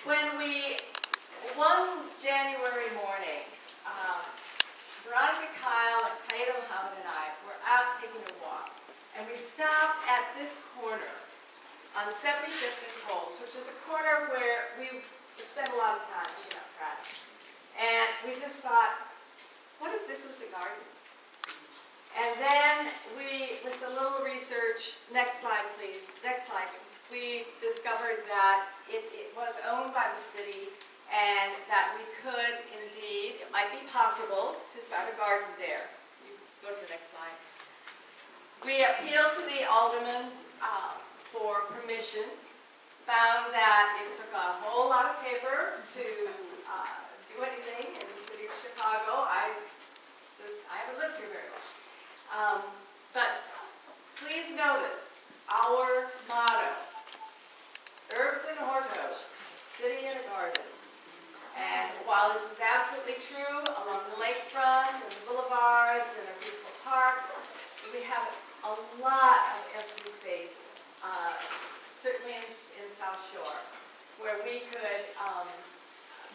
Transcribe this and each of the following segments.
One January morning, Veronica, Kyle, and Kaida Muhammad and I were out taking a walk, and we stopped at this corner on 75th and Coles, which is a corner where we spent a lot of time picking up trash. And we just thought, what if this was the garden? And then we, with a little research, next slide please, next slide, we discovered that it was owned by the city and that we could indeed, it might be possible to start a garden there. You go to the next slide. We appealed to the alderman for permission, found that it took a whole lot of paper to do anything in the city of Chicago. I haven't lived here very long. But please notice our motto, herbs and hortos, city and a garden. And while this is absolutely true along the lakefront and the boulevards and our beautiful parks, we have a lot of empty space, certainly in South Shore, where we could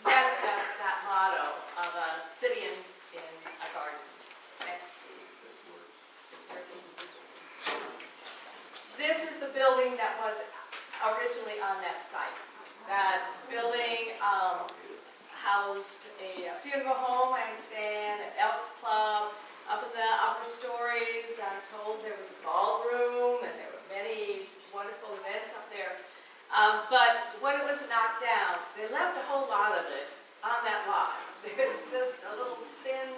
manifest that motto of a city in a garden. Next, please. This is the building that was originally on that site. That building housed a funeral home, I understand, an Elks Club. Up in the upper stories, I'm told there was a ballroom and there were many wonderful events up there. But when it was knocked down, they left a whole lot of it on that lot. There's just a little thin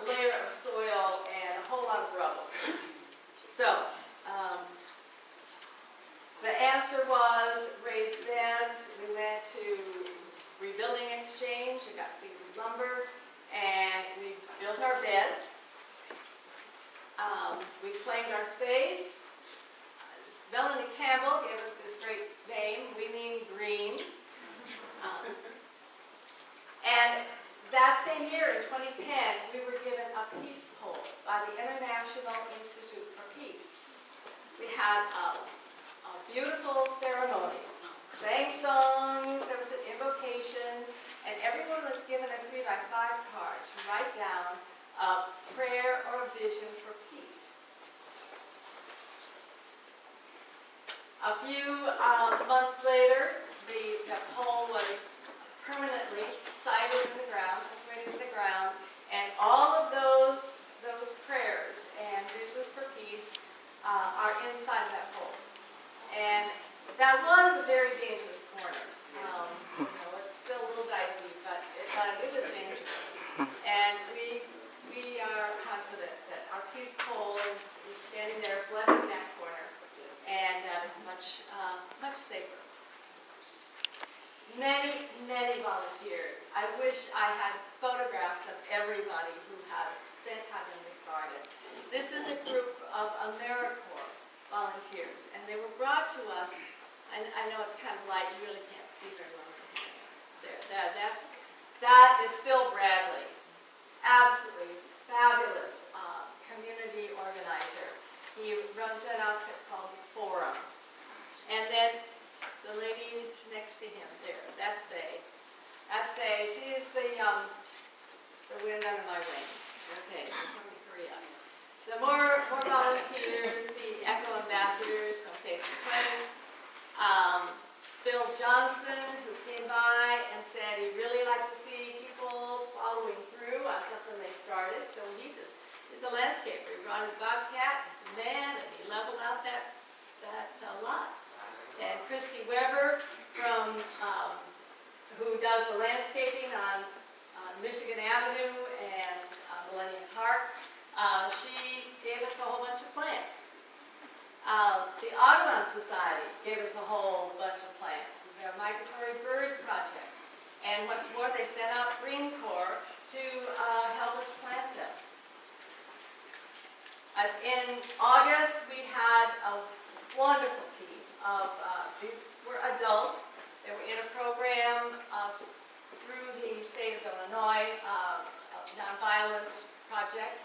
layer of soil and a whole lot of rubble. So, the answer was raised beds. We went to Rebuilding Exchange, we got Caesar's Lumber, and we built our beds. We claimed our space. Melanie Campbell gave us this great name, We Mean Green. And that same year, in 2010, we were given a peace pole by the International Institute for Peace. We had a beautiful ceremony, sang songs, there was an invocation, and everyone was given a 3x5 card to write down a prayer or a vision for peace. A few months later, the pole was permanently sited in the ground, situated in the ground, and all of those prayers and visions for peace are inside of that pole. And that was a very dangerous corner. It's still a little dicey, but it was dangerous. And we are confident that our peace pole is standing there blessing that corner, and it's much safer. Many, many volunteers. I wish I had photographs of everybody who has spent time in this garden. This is a group of AmeriCorps volunteers, and they were brought to us. I know it's kind of light, you really can't see very well. That is Phil Bradley, absolutely fabulous community organizer. He runs an outfit called Forum. And then the lady next to him there, that's Faye. That's Faye. She is the wind under my wings. Okay, three up. The more volunteers, the Echo ambassadors from Faith and Twins. Bill Johnson, who came by and said he'd really like to see people following through on something they started. So he's a landscaper. He brought his Bobcat, he's a man, and he leveled out that lot. And Christy Weber, who does the landscaping on Michigan Avenue and Millennium Park, she gave us a whole bunch of plants. The Audubon Society gave us a whole bunch of plants. Their migratory bird project. And what's more, they sent out Green Corps to help us plant them. In August, we had a wonderful team of, these were adults. They were in a program through the state of Illinois, nonviolence project.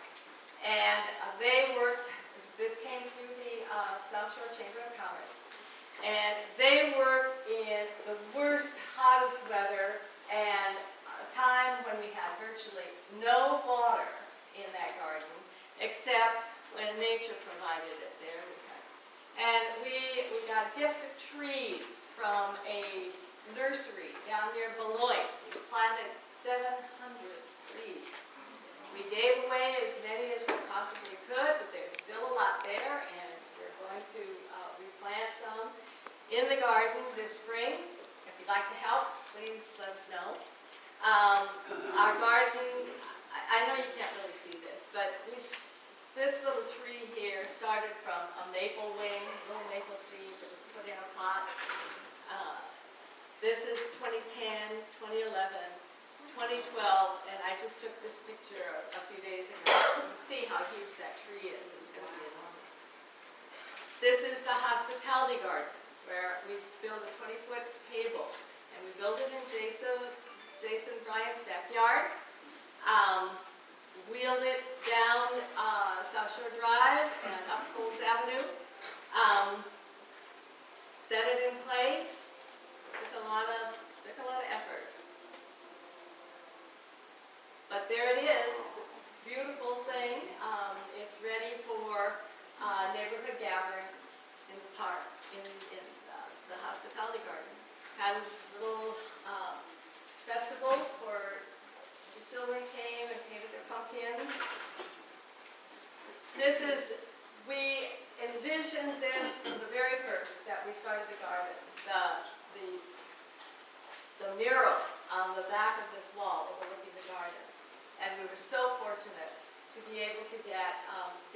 And they worked, this came through the South Shore Chamber of Commerce. And they work in the nature provided it there. And we got a gift of trees from a nursery down near Beloit. We planted 700 trees. We gave away as many as we possibly could, but there's still a lot there, and we're going to replant some in the garden this spring. If you'd like to help, please let us know. Our garden, I know you can't really see this, but this little tree here started from a maple wing, a little maple seed that was put in a pot. This is 2010, 2011, 2012, and I just took this picture a few days ago. You can see how huge that tree is. It's going to be enormous. This is the hospitality garden, where we built a 20-foot table, and we built it in Jason Bryant's backyard. Wheeled it down South Shore Drive and up Coles Avenue. Set it in place. Took a lot of effort. But there it is, beautiful thing. It's ready for neighborhood gatherings in the park, in the hospitality garden. Had a little festival for the children came and painted their pumpkins. We envisioned this from the very first that we started the garden. The mural on the back of this wall overlooking the garden. And we were so fortunate to be able to get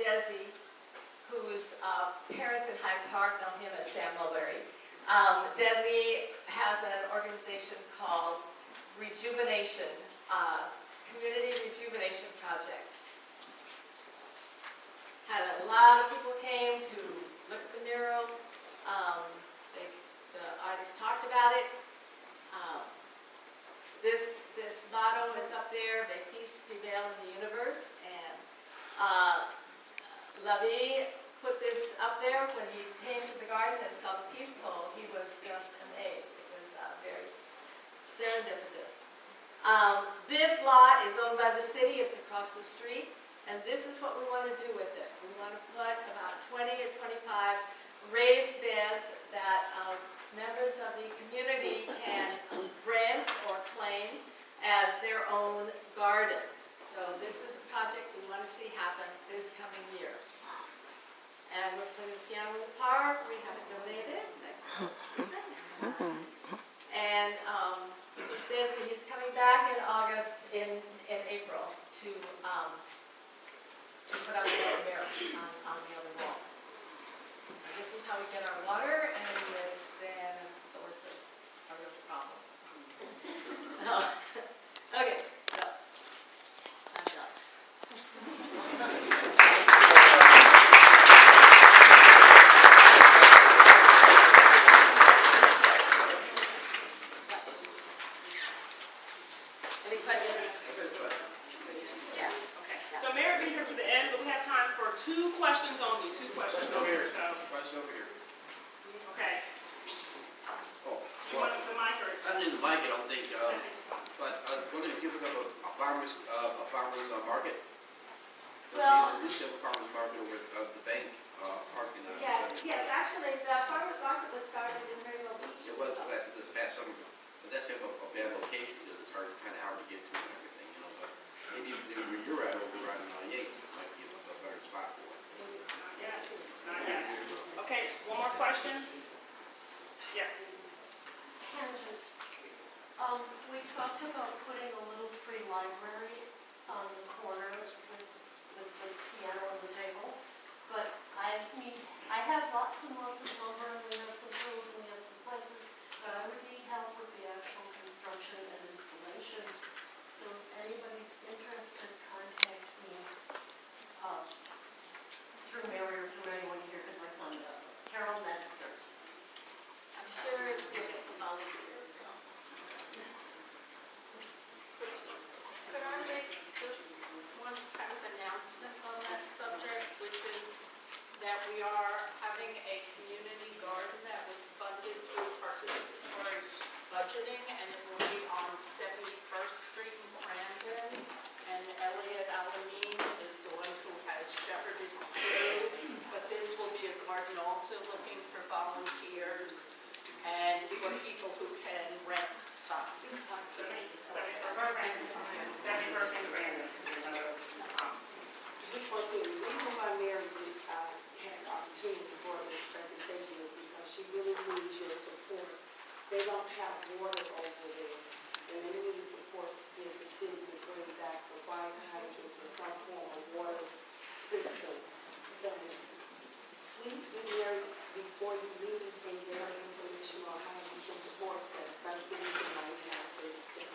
Desi, whose parents in Hyde Park know him as Sam Mulberry. Desi has an organization called Rejuvenation, Community Rejuvenation Project. Had a lot of people came to look at the mural. The artist talked about it. This motto is up there: "May peace prevail in the universe." And Lavi put this up there when he came to the garden and saw the peace pole. He was just amazed. It was very serendipitous. This lot is owned by the city. It's across the street. And this is what we want to do with it. We want to put about 20 or 25 raised beds that members of the community can rent or claim as their own garden. So this is a project we want to see happen this coming year. And we're putting a piano in the park. We have it donated. And this is Desi. He's coming back in August, in April, to put up another mirror on the other walls. And this is how we get our water, and it's been a source of a real problem. Okay, so I'm done. Any questions? Yeah. Okay. So Mayor will be here to the end, but we have time for two questions only. Two questions. Question over here. So, Question over here. okay. Oh, You want the mic or? I don't need the mic, I don't think, but I was wondering if you could have a farmer's market. Well- We used to have a farmer's market over at the bank, parking lot. Yes, actually, the farmer's market was started in Maryville Beach. It was this past summer, but that's kind of a bad location, because it's kind of hard to get to and everything, you know, but maybe where you're at, over on Yates, it might be a better spot for it. Yeah. Not yet. Okay, one more question? Yes. Tangent. We talked about putting a little free library on the corner with the piano and the table, but I mean, I have lots and lots of lumber, and we have some tools, and we have some places, but I would need help with the actual construction and installation. So if anybody's interested, contact me through Mary or through anyone here, because I signed up. Carol Metzger. I'm sure we'll get some volunteers. Could I make just one kind of announcement on that subject, which is that we are having a community garden that was funded through participatory budgeting, and it will be on 71st Street in Brandon. And Elliot Alameen is the one who has shepherded through don't have water over there, and they need support to get the city to bring back the fire hydrants or some form of water system. So, please, Mary, before you leave, bring their information on how you can support that. That's the reason why we asked this to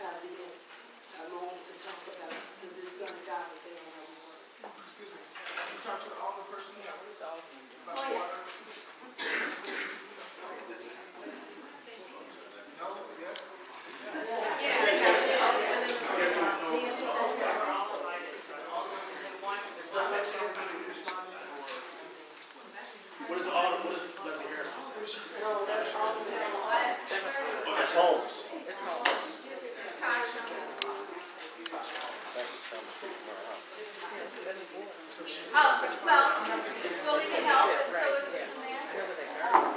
have a moment to talk about it, because it's going to die if they don't have water. Excuse me, have you talked to the alderman person about Oh, yeah. water? No, yes? What is the audit, what is Leslie Harris? No, that's all the time. Oh, that's Holmes. Well, we can help, and so is the commander,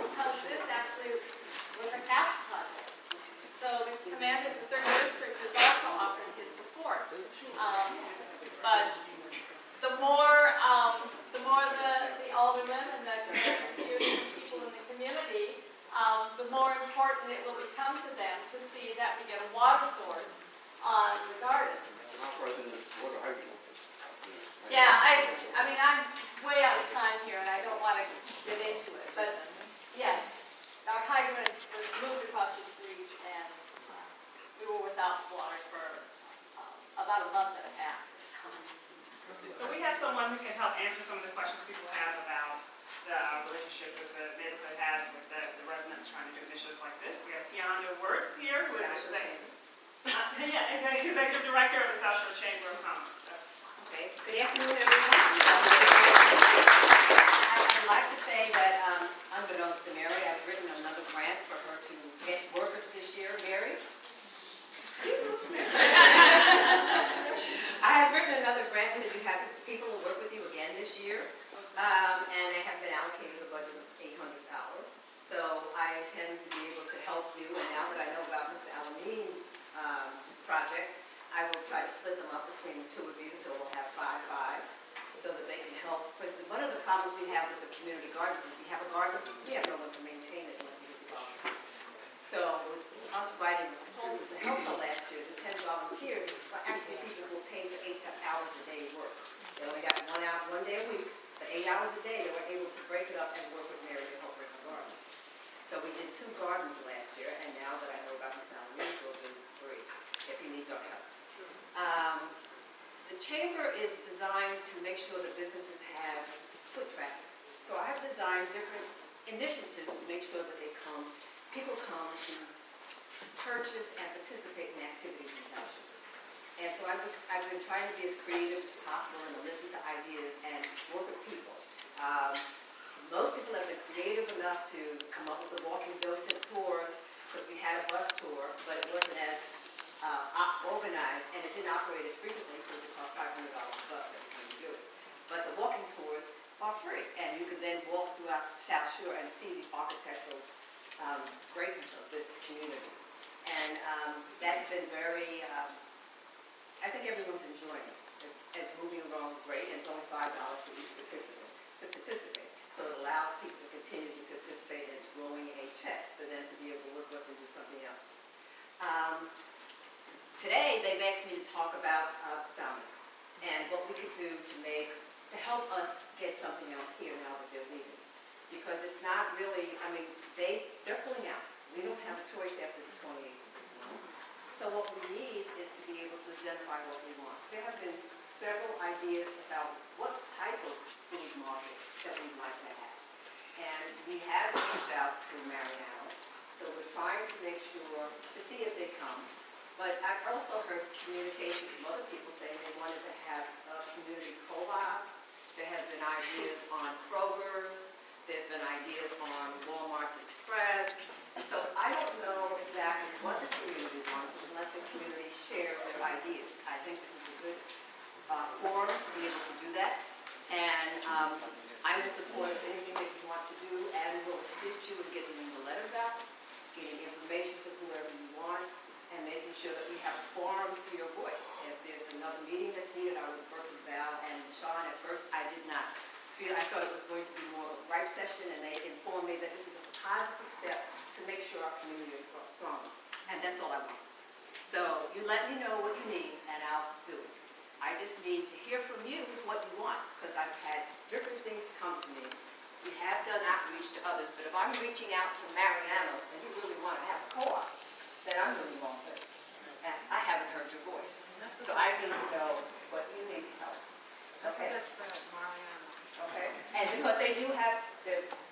because this actually was a cash project. So the commander of the third district is also offering his support. But the more the aldermen and the people in the community, the more important it will become to them to see that we get a water source on the garden. How far is in this water hydrant? Yeah, I mean, I'm way out of time here, and I don't want to get into it, but yes, our hydrant was moved across the street, and we were without water for about a month and a half. So we have someone who can help answer some of the questions people have about the relationship that the neighborhood has with the residents trying to do initiatives like this. We have Tiana Wertz here, who is Executive Director of the South Shore Chamber of Commerce. So, Okay. Good afternoon, everyone. I'd like to say that, unbeknownst to Mary, I've written another grant for her to get workers this year. Mary? I have written another grant so you have people who work with you again this year, and they have been allocated a budget of $800. So I intend to be able to help you, and now that I know about Mr. Alamin's project, I will try to split them up between the two of you, so we'll have 5-5, so that they can help. Because one of the problems we have with the community gardens is we have a garden, we have no one to maintain it unless we get the garden. So with us writing a proposal to help them last year, the 10 volunteers, actually people who were paid for 8 hours a day work. They only got 1 day a week, but 8 hours a day, they were able to break it up and work with Mary to help her in the garden. So we did 2 gardens last year, and now that I know about Mr. Alamin, we'll do 3, if he needs our help. The chamber is designed to make sure that businesses have foot traffic. So I have designed different initiatives to make sure that people come to purchase and participate in activities in South Shore. And so I've been trying to be as creative as possible and to listen to ideas and work with people. Most people have been creative enough to come up with the walking docent tours, because we had a bus tour, but it wasn't as organized, and it didn't operate as frequently because it cost $500 a bus every time you do it. But the walking tours are free, and you can then walk throughout South Shore and see the architectural greatness of this community. And that's been very, I think everyone's enjoying it. It's moving along great, and it's only $5 for each participate. So it allows people to continue to participate, and it's growing a chest for them to be able to look up and do something else. Today, they've asked me to talk about Dominicks and what we could do to help us get something else here now that they're leaving. Because it's not really, I mean, they're pulling out. We don't have a choice after the 28th of this month. So what we need is to be able to identify what we want. There have been several ideas about what type of food market that we'd like to have. And we have reached out to Mariana, so we're trying to make sure, to see if they come. But I've also heard communication from other people saying they wanted to have a community co-op. There have been ideas on Kroger's. There's been ideas on Walmart's Express. So I don't know exactly what the community wants unless the community shares their ideas. I think this is a good forum to be able to do that. And I will support anything that you want to do, and will assist you in getting the letters out, getting information to whoever you want, and making sure that we have a forum for your voice. If there's another meeting that's needed, I would work with Val and Sean. At first, I did not feel, I thought it was going to be more of a gripe session, and they informed me that this is a positive step to to make sure our community is strong. And that's all I want. So you let me know what you need, and I'll do it. I just need to hear from you what you want, because I've had different things come to me. We have done outreach to others, but if I'm reaching out to Mariano's and you really want to have a co-op, then I'm really wrong there. And I haven't heard your voice. So I need to know what you need to tell us. Okay? Okay? And because they do have,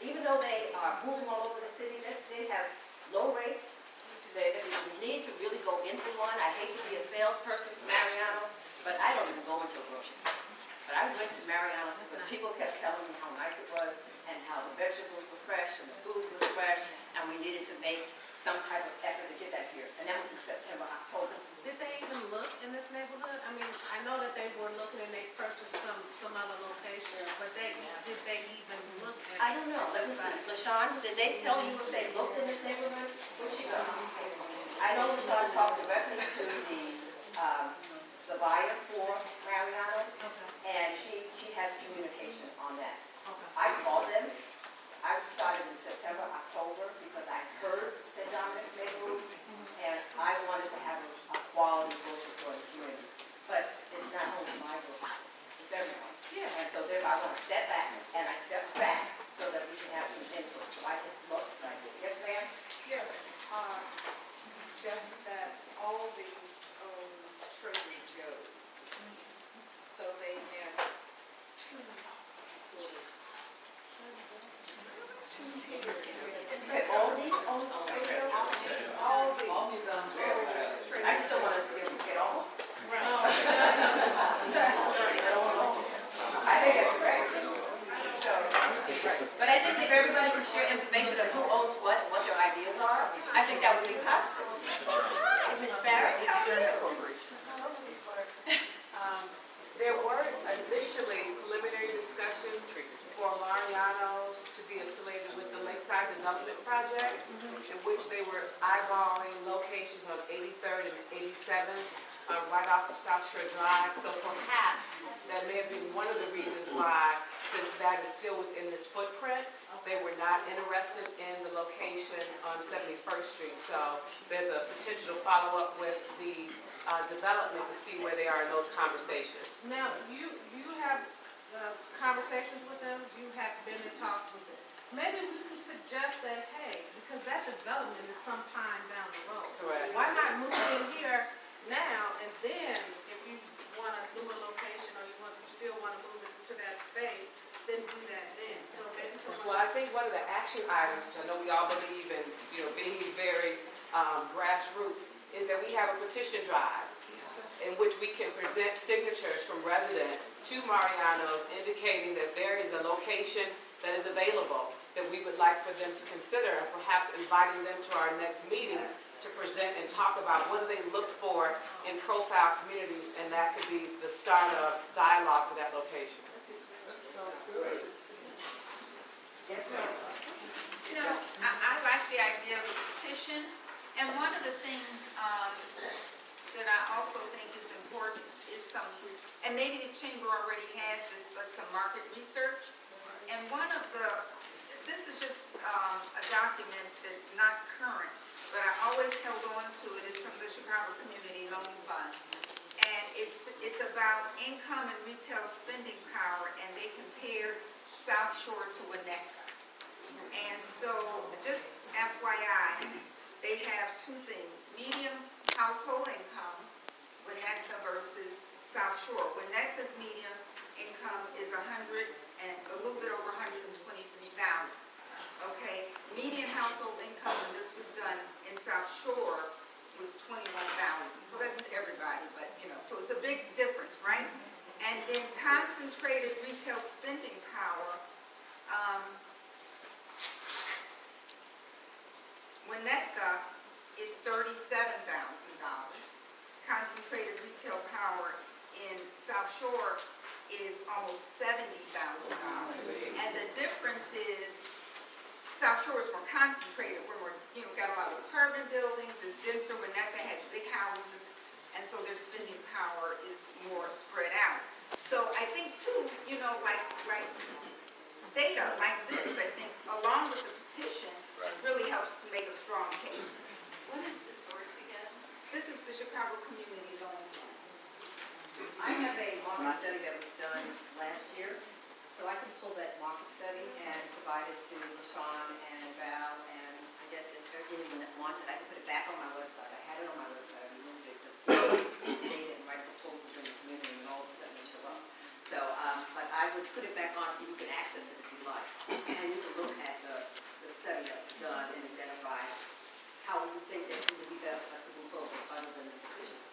even though they are moving all over the city, they have low rates. We need to really go into one. I hate to be a salesperson for Mariano's, but I don't even go into a grocery store. But I went to Mariano's because people kept telling me how nice it was and how the vegetables were fresh and the food was fresh, and we needed to make some type of effort to get that here. And that was in September, October. Did they even look in this neighborhood? I mean, I know that they were looking and they purchased some other location, but did they even look at? I don't know. Let me see. LaShawn, did they tell you if they looked in this neighborhood? Where'd she go? I know LaShawn talked directly to the buyer for Mariano's, and she has communication on that. I called them. I started in September, October, because I heard St. Dominicks neighborhood, and I wanted to have a quality grocery store in the community. But it's not only my grocery, it's everyone's. Yeah. And so therefore I want to step back, and I stepped back so that we can have some input. So I just looked, and I said, yes, ma'am? Yes, just that all these own Trader Joe's. So they have two stores. All these own Trader Joe's? All these Trader I just don't want us to get off. I think that's great. So, but I think if everybody can share information of who owns what and what their ideas are, I think that would be positive. Hi, Ms. Barrett, how are you? There were initially preliminary discussions for Mariano's to be affiliated with the Lakeside Development Project, in which they were eyeballing locations on 83rd and 87th, right off of South Shore Drive. So perhaps that may have been one of the reasons why, since that is still within this footprint, they were not interested in the location on 71st Street. So there's a potential to follow up with the development to see where they are in those conversations. Now, you have conversations with them, you have been in talks with them. Maybe we can suggest that, hey, because that development is sometime down the road. Correct. Why not move in here now, and then if you want to do a location or you still want to move into that space, then do that then. So maybe Well, I think one of the action items, I know we all believe in, being very grassroots, is that we have a petition drive in which we can present signatures from residents to Mariano's indicating that there is a location that is available that we would like for them to consider, and perhaps inviting them to our next meeting to present and talk about what do they look for in profile communities, and that could be the start of dialogue for that location. Yes, sir. I like the idea of a petition, and one of the things that I also think is important is some, and maybe the chamber already has this, but some market research. And one of this is just a document that's not current, but I always held on to it. It's from the Chicago Community Loan Fund. And it's about income and retail spending power, and they compared South Shore to Winnetka. And so, just FYI, they have two things: medium household income, Winnetka versus South Shore. Winnetka's median income is a little bit over 123,000. Okay, median household income when this was done in South Shore was 21,000. So that's everybody, but so it's a big difference, right? And then concentrated retail spending power. Winnetka is $37,000. Concentrated retail power in South Shore is almost $70,000. And the difference is South Shore is more concentrated. We're more, got a lot of apartment buildings. It's denser. Winnetka has big houses, and so their spending power is more spread out. So I think too, like data like this, I think along with the petition really helps helps to make a strong case. What is the source again? This is the Chicago Community Loan Fund. I have a market study that was done last year, so I can pull that market study and provide it to LaShawn and Val, and I guess if anyone that wants it, I can put it back on my website. I had it on my website, I removed it just to data and write proposals in the community, and all of a sudden they show up. So, but I would put it back on so you can access it if you like, and you can look at the study that was done and identify how you think that it would be best for us to move forward other than the decisions.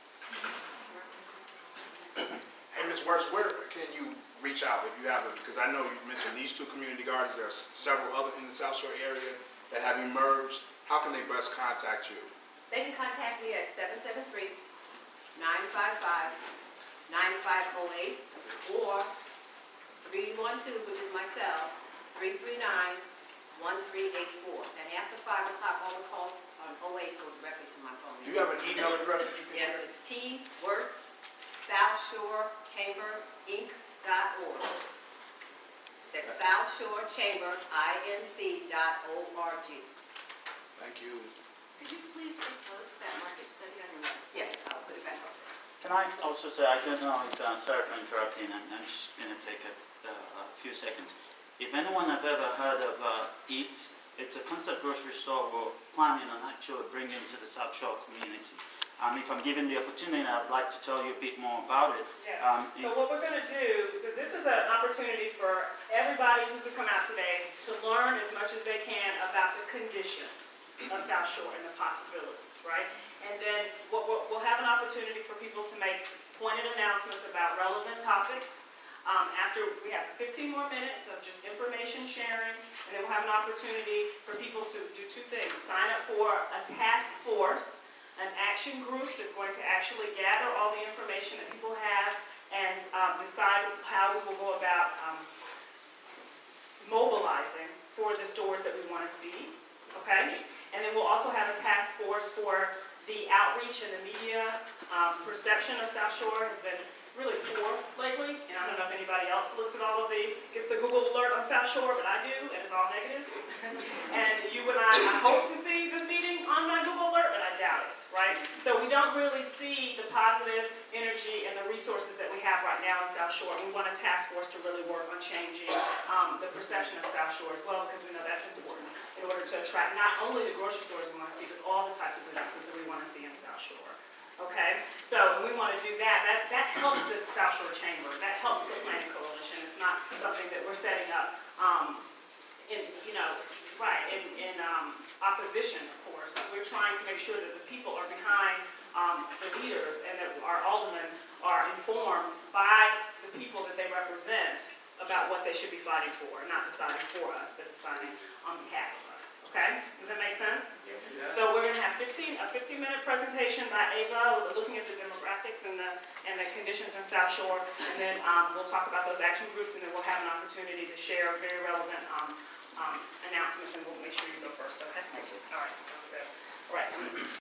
Hey, Ms. Works, where can you reach out if you have it? Because I know you mentioned these two community gardens. There are several other in the South Shore area that have emerged. How can they best contact you? They can contact me at 773-955-9508 or 312, which is my cell, 339-1384. And after 5 o'clock, all the calls on 08 go directly to my phone. Do you have an email address that you can Yes, share? it's TWorks@SouthShoreChamberInc.org. That's SouthShoreChamberInc.org. Thank you. Could you please repost that market study on your website? Yes, I'll put it back up. Can I also say, I don't know if, sorry for interrupting, I'm just going to take a few seconds. If anyone have ever heard of Eats, it's a concept grocery store we're planning on actually bringing to the South Shore community. If I'm given the opportunity, I'd like to tell you a bit more about it. Yes, so what we're going to do, this is an opportunity for everybody who could come out today to learn as much as they can about the conditions of South Shore and the possibilities, right? And then we'll have an opportunity for people to make pointed announcements about relevant topics. After we have 15 more minutes of just information sharing, and then we'll have an opportunity for people to do two things. Sign up for a task force, an action group that's going to actually gather all the information that people have and decide how we will go about mobilizing for the stores that we want to see, okay? And then we'll also have a task force for the outreach and the media perception of South Shore has been really poor lately, and I don't know if anybody else looks at all of gets the Google alert on South Shore, but I do, and it's all negative. And you and I hope to see this meeting on my Google alert, but I doubt it, right? So we don't really see the positive energy and the resources that we have right now in South Shore. We want a task force to really work on changing the perception of South Shore as well, because we know that's important in order to attract not only the grocery stores we want to see, but all the types of businesses that we want to see in South Shore. Okay, so we want to do that. That helps the South Shore Chamber. That helps the Planning Coalition. It's not something that we're setting up in opposition, of course. We're trying to make sure that the people are behind the leaders and that our aldermen are informed by the people that they represent about what they should be fighting for, not deciding for us, but deciding on behalf of us. Okay, does that make sense? Yeah. So we're going to have a 15-minute presentation by Ava, looking at the demographics and the conditions in South Shore, and then we'll talk about those action groups, and then we'll have an opportunity to share very relevant announcements, and we'll make sure you go first. Okay? All right, sounds good. All right.